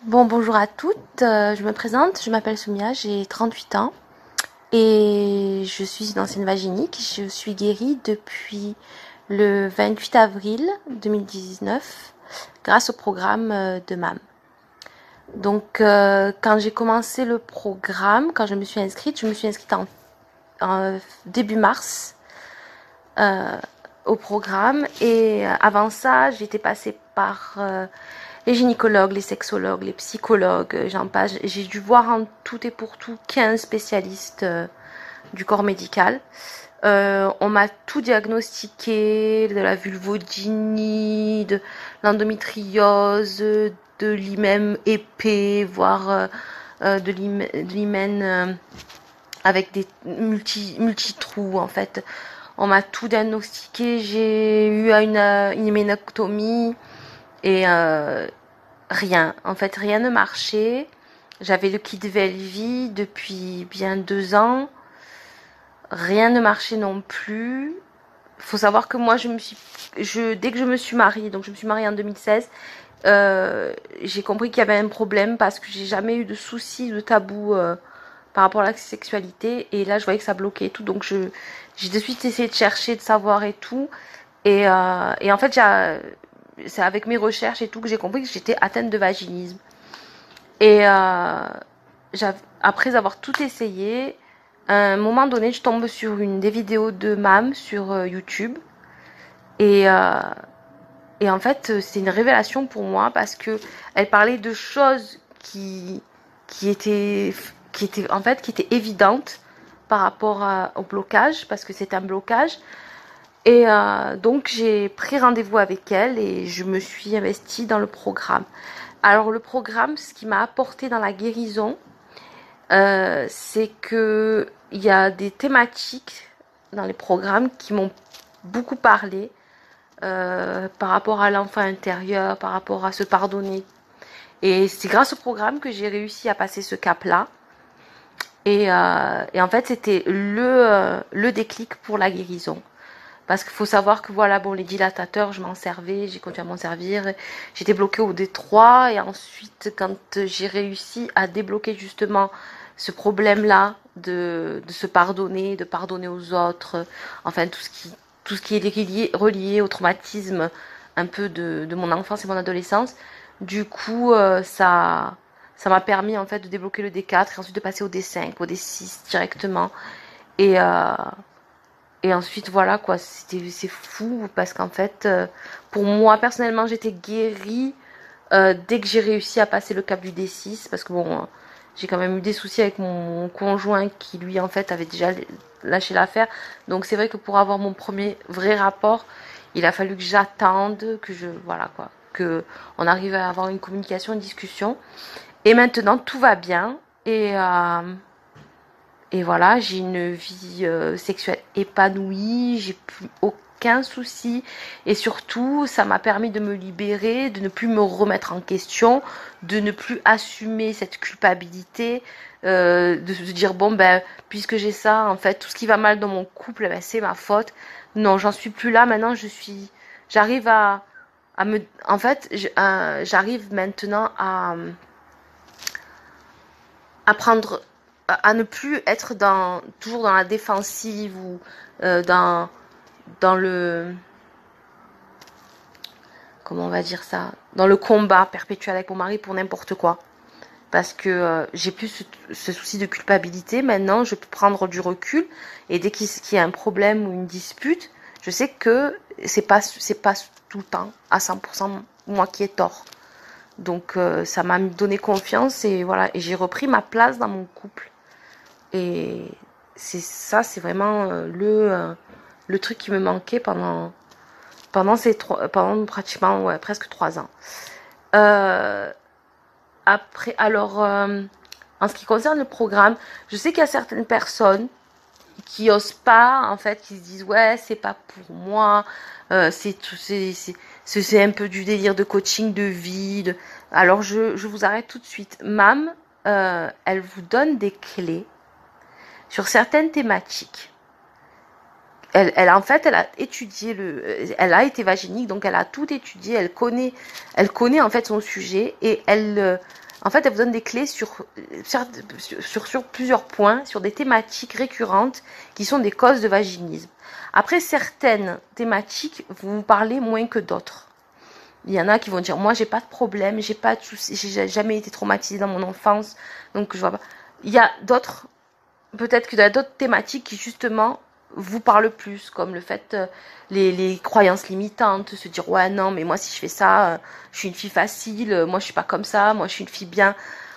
Bonjour à toutes, je me présente, je m'appelle Soumia, j'ai 38 ans et je suis une ancienne vaginique. Je suis guérie depuis le 28 avril 2019 grâce au programme de MAM. Donc quand j'ai commencé le programme, quand je me suis inscrite en début mars euh, au programme et avant ça j'étais passée par les gynécologues, les sexologues, les psychologues, j'en passe. J'ai dû voir en tout et pour tout 15 spécialistes du corps médical. On m'a tout diagnostiqué, de la vulvodynie, de l'endométriose, de l'hymen épais, voire de l'hymen avec des multi-trous en fait. On m'a tout diagnostiqué, j'ai eu une hyménectomie et rien. En fait, rien ne marchait. J'avais le kit Velvi depuis bien 2 ans. Rien ne marchait non plus. Faut savoir que moi, dès que je me suis mariée, donc je me suis mariée en 2016, j'ai compris qu'il y avait un problème parce que j'ai jamais eu de soucis, de tabou par rapport à la sexualité. Et là, je voyais que ça bloquait et tout. Donc, j'ai de suite essayé de chercher, de savoir et tout. Et en fait, c'est avec mes recherches et tout que j'ai compris que j'étais atteinte de vaginisme. Et après avoir tout essayé, à un moment donné, je tombe sur des vidéos de MAM sur YouTube. Et, euh, et en fait, c'est une révélation pour moi parce que elle parlait de choses qui étaient, qui étaient évidentes par rapport au blocage, parce que c'est un blocage. Et donc j'ai pris rendez-vous avec elle et je me suis investie dans le programme. Alors le programme, ce qui m'a apporté dans la guérison, c'est que il y a des thématiques dans les programmes qui m'ont beaucoup parlé par rapport à l'enfant intérieur, par rapport à se pardonner. Et c'est grâce au programme que j'ai réussi à passer ce cap-là. Et en fait, c'était le déclic pour la guérison. Parce qu'il faut savoir que voilà, bon, les dilatateurs, je m'en servais, j'ai continué à m'en servir. J'étais bloquée au D3 et ensuite, quand j'ai réussi à débloquer justement ce problème-là de se pardonner, de pardonner aux autres, enfin tout ce qui est relié au traumatisme un peu de mon enfance et mon adolescence, du coup, ça m'a permis en fait de débloquer le D4 et ensuite de passer au D5, au D6 directement. Et, euh, et ensuite, voilà quoi, c'est fou parce qu'en fait, pour moi personnellement, j'étais guérie dès que j'ai réussi à passer le cap du D6 parce que bon, j'ai quand même eu des soucis avec mon conjoint qui lui en fait avait déjà lâché l'affaire. Donc c'est vrai que pour avoir mon premier vrai rapport, il a fallu que j'attende, voilà quoi, que on arrive à avoir une communication, une discussion. Et maintenant, tout va bien et voilà, j'ai une vie sexuelle épanouie, j'ai plus aucun souci. Et surtout, ça m'a permis de me libérer, de ne plus me remettre en question, de ne plus assumer cette culpabilité, de se dire, bon, ben, puisque j'ai ça, en fait, tout ce qui va mal dans mon couple, ben, c'est ma faute. Non, j'en suis plus là. Maintenant, j'arrive à me, en fait, j'arrive maintenant à prendre à ne plus être toujours dans la défensive ou dans le comment on va dire ça, dans le combat perpétuel avec mon mari pour n'importe quoi, parce que j'ai plus ce souci de culpabilité. Maintenant je peux prendre du recul et dès qu'il y a un problème ou une dispute, je sais que c'est pas tout le temps à 100% moi qui ai tort. Donc ça m'a donné confiance et voilà, et j'ai repris ma place dans mon couple. Et c'est vraiment le truc qui me manquait pendant pratiquement ouais, presque 3 ans. Euh, Après, alors, en ce qui concerne le programme, je sais qu'il y a certaines personnes qui osent pas, en fait, qui se disent ouais, c'est pas pour moi, c'est un peu du délire de coaching de vie. Alors, je vous arrête tout de suite. Mam, elle vous donne des clés sur certaines thématiques. En fait, elle a étudié elle a été vaginique, donc elle a tout étudié, elle connaît en fait son sujet et En fait, elle vous donne des clés sur plusieurs points, sur des thématiques récurrentes qui sont des causes de vaginisme. Après, certaines thématiques, vous parlez moins que d'autres. Il y en a qui vont dire, moi, j'ai pas de problème, j'ai pas de soucis, j'ai jamais été traumatisée dans mon enfance, donc je vois pas. Il y a d'autres, peut-être qu'il y a d'autres thématiques qui, justement, vous parlent plus, comme le fait, les croyances limitantes, se dire, ouais, non, mais moi, si je fais ça, je suis une fille facile, moi, je suis pas comme ça, moi, je suis une fille bien.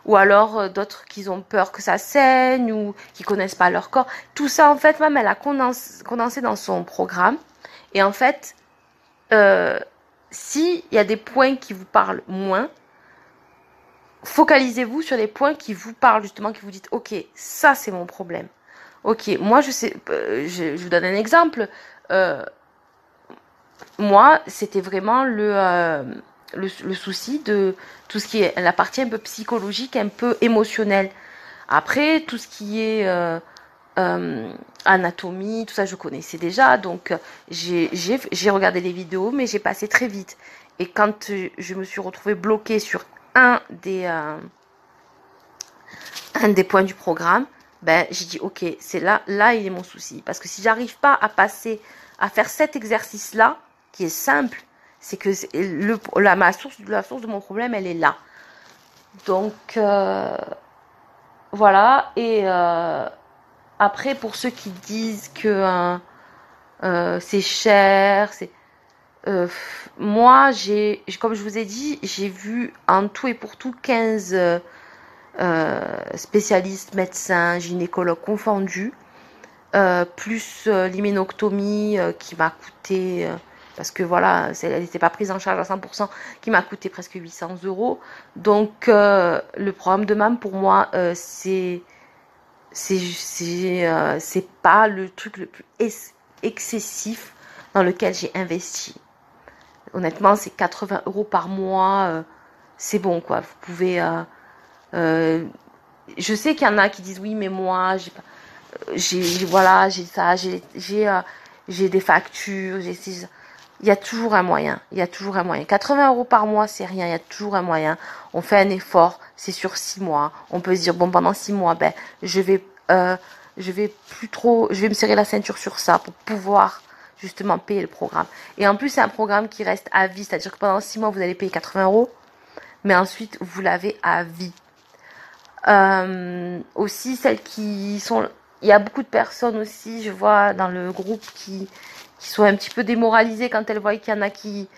Ou alors, d'autres qui ont peur que ça saigne, ou qui connaissent pas leur corps. Tout ça, en fait, même, elle a condensé dans son programme. Et en fait, s'il y a des points qui vous parlent moins, focalisez-vous sur les points qui vous parlent, justement, qui vous dites, ok, ça, c'est mon problème. Ok, moi je sais, je vous donne un exemple. Moi, c'était vraiment le souci de tout ce qui est la partie un peu psychologique, un peu émotionnelle. Après, tout ce qui est anatomie, tout ça, je connaissais déjà. Donc, j'ai regardé les vidéos, mais j'ai passé très vite. Et quand je me suis retrouvée bloquée sur un des points du programme, ben, j'ai dit, ok, c'est là il est mon souci. Parce que si j'arrive pas à faire cet exercice-là, qui est simple, c'est que la source de mon problème, elle est là. Donc, voilà. Et après, pour ceux qui disent que c'est cher, moi, comme je vous ai dit, j'ai vu en tout et pour tout 15 spécialistes, médecins, gynécologues confondus, plus l'hyménoctomie qui m'a coûté, parce que voilà, elle n'était pas prise en charge à 100%, qui m'a coûté presque 800 euros. Donc le programme de MAM pour moi, c'est pas le truc le plus excessif dans lequel j'ai investi. Honnêtement, c'est 80 euros par mois, c'est bon quoi. Vous pouvez je sais qu'il y en a qui disent oui, mais moi, voilà, j'ai ça, j'ai des factures, il y a toujours un moyen. Il y a toujours un moyen. 80 euros par mois, c'est rien. Il y a toujours un moyen. On fait un effort. C'est sur 6 mois. On peut se dire, bon, pendant 6 mois, ben, je vais me serrer la ceinture sur ça pour pouvoir justement payer le programme. Et en plus, c'est un programme qui reste à vie. C'est-à-dire que pendant 6 mois, vous allez payer 80 euros. Mais ensuite, vous l'avez à vie. Aussi, celles qui sont... Il y a beaucoup de personnes aussi, je vois dans le groupe, qui sont un petit peu démoralisées quand elles voient qu'il y en a qui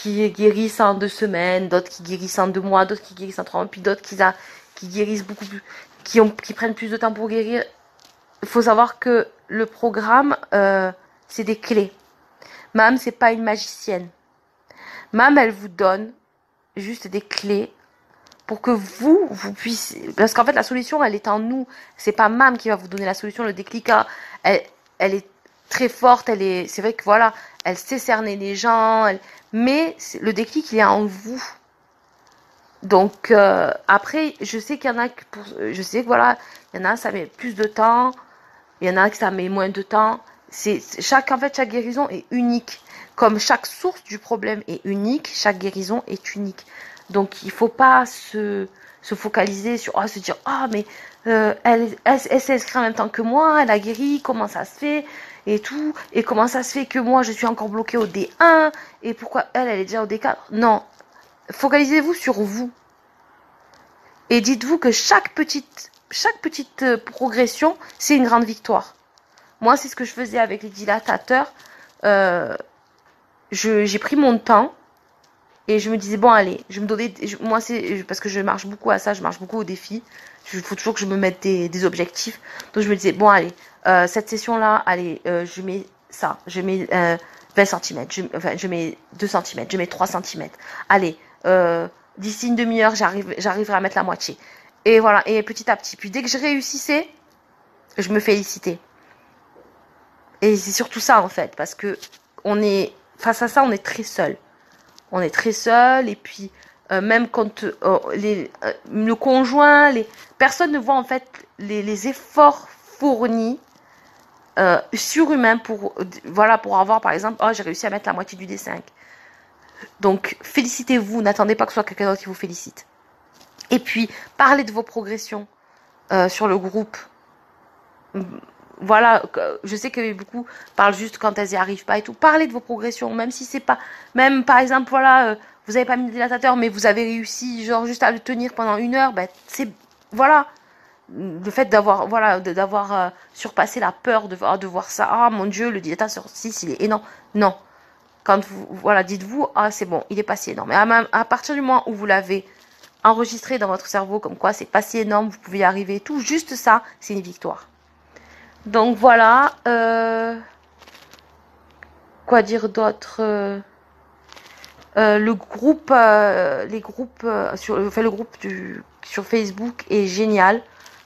guérissent en 2 semaines, d'autres qui guérissent en 2 mois, d'autres qui guérissent en 3 mois, puis d'autres qui guérissent beaucoup plus, qui prennent plus de temps pour guérir. Il faut savoir que le programme, c'est des clés. Mam, c'est pas une magicienne. Mam, elle vous donne juste des clés pour que vous puissiez... Parce qu'en fait, la solution, elle est en nous. C'est pas Mam qui va vous donner la solution. Le déclic, elle est très forte. C'est vrai que voilà, elle sait cerner les gens. Mais le déclic, il est en vous. Donc, après, je sais qu'il y en a... Je sais que voilà, il y en a, ça met plus de temps. Il y en a que ça met moins de temps. En fait, chaque guérison est unique. Comme chaque source du problème est unique, chaque guérison est unique. Donc, il ne faut pas se focaliser sur, se dire, mais elle s'est inscrite en même temps que moi, elle a guéri, comment ça se fait, et tout, et comment ça se fait que moi, je suis encore bloquée au D1, et pourquoi elle est déjà au D4. Non, focalisez-vous sur vous. Et dites-vous que chaque petite progression, c'est une grande victoire. Moi, c'est ce que je faisais avec les dilatateurs. J'ai pris mon temps et je me disais, bon, allez, je me donnais. Moi, c'est parce que je marche beaucoup à ça, je marche beaucoup au défi. Il faut toujours que je me mette des objectifs. Donc, je me disais, bon, allez, cette session-là, allez, je mets ça, je mets 20 cm, je mets 2 cm, je mets 3 cm. Allez, d'ici une demi-heure, j'arriverai à mettre la moitié. Et voilà, et petit à petit. Puis dès que je réussissais, je me félicitais. Et c'est surtout ça, en fait, parce que face à ça, on est très seul. On est très seul, et puis même quand le conjoint, personne ne voit en fait les efforts fournis surhumains pour avoir, par exemple, j'ai réussi à mettre la moitié du D5. Donc, félicitez-vous, n'attendez pas que ce soit quelqu'un d'autre qui vous félicite. Et puis, parlez de vos progressions sur le groupe. Voilà, je sais que beaucoup parlent juste quand elles y arrivent pas et tout. Parlez de vos progressions, même si c'est pas, même par exemple, voilà, vous avez pas mis de dilatateur, mais vous avez réussi, genre juste à le tenir pendant 1 heure, ben c'est, voilà, le fait d'avoir, voilà, d'avoir surpassé la peur de voir ça. Ah mon Dieu, le dilatateur 6, il est énorme. Non, quand vous, voilà, dites-vous, ah c'est bon, il est pas si énorme. Et à partir du moment où vous l'avez enregistré dans votre cerveau, comme quoi c'est pas si énorme, vous pouvez y arriver et tout, juste ça, c'est une victoire. Donc voilà, quoi dire d'autre le groupe, les groupes le groupe sur Facebook est génial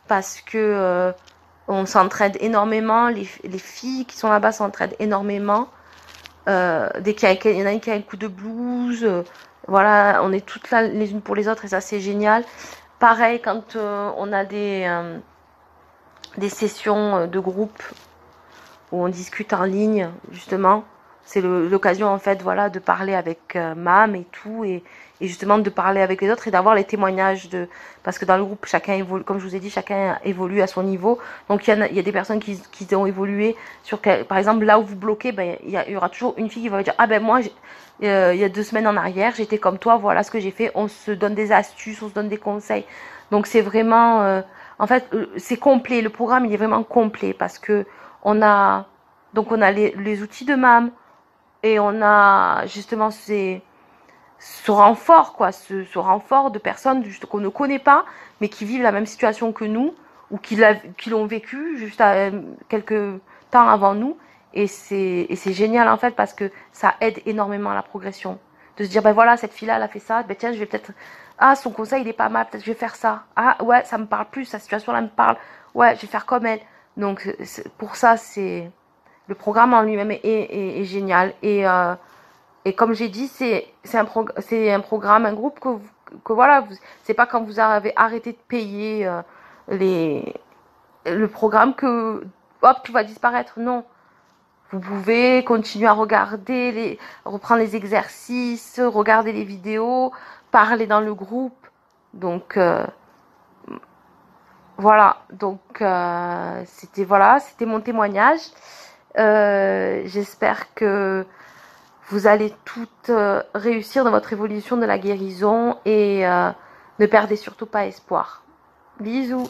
parce que on s'entraide énormément. Les filles qui sont là-bas s'entraident énormément. Dès qu'il y en a une qui a un coup de blues, voilà, on est toutes là les unes pour les autres et ça c'est génial. Pareil quand on a des sessions de groupe où on discute en ligne, justement. C'est l'occasion, en fait, voilà, de parler avec Mam et tout, et justement de parler avec les autres et d'avoir les témoignages de, parce que dans le groupe, chacun évolue, comme je vous ai dit, chacun évolue à son niveau. Donc, il y a des personnes qui ont évolué sur, par exemple, là où vous bloquez, ben, il y aura toujours une fille qui va dire, ah ben, moi, il y a 2 semaines en arrière, j'étais comme toi, voilà ce que j'ai fait. On se donne des astuces, on se donne des conseils. Donc, c'est vraiment, en fait, c'est complet. Le programme, il est vraiment complet parce que on a les outils de MAM et on a justement ce renfort quoi, ce renfort de personnes juste qu'on ne connaît pas mais qui vivent la même situation que nous ou qui l'ont vécu juste quelques temps avant nous et c'est génial en fait parce que ça aide énormément à la progression de se dire ben voilà cette fille là elle a fait ça, ben tiens je vais peut-être ah son conseil il est pas mal, peut-être je vais faire ça, ah ouais ça me parle plus, sa situation là me parle, ouais je vais faire comme elle. Donc pour ça, le programme en lui-même est génial. Et comme j'ai dit, c'est un programme, un groupe que voilà, c'est pas quand vous avez arrêté de payer les, le programme que hop, tout va disparaître. Non. Vous pouvez continuer à reprendre les exercices, regarder les vidéos, parler dans le groupe. Donc, voilà, donc c'était mon témoignage. J'espère que vous allez toutes réussir dans votre évolution de la guérison et ne perdez surtout pas espoir. Bisous.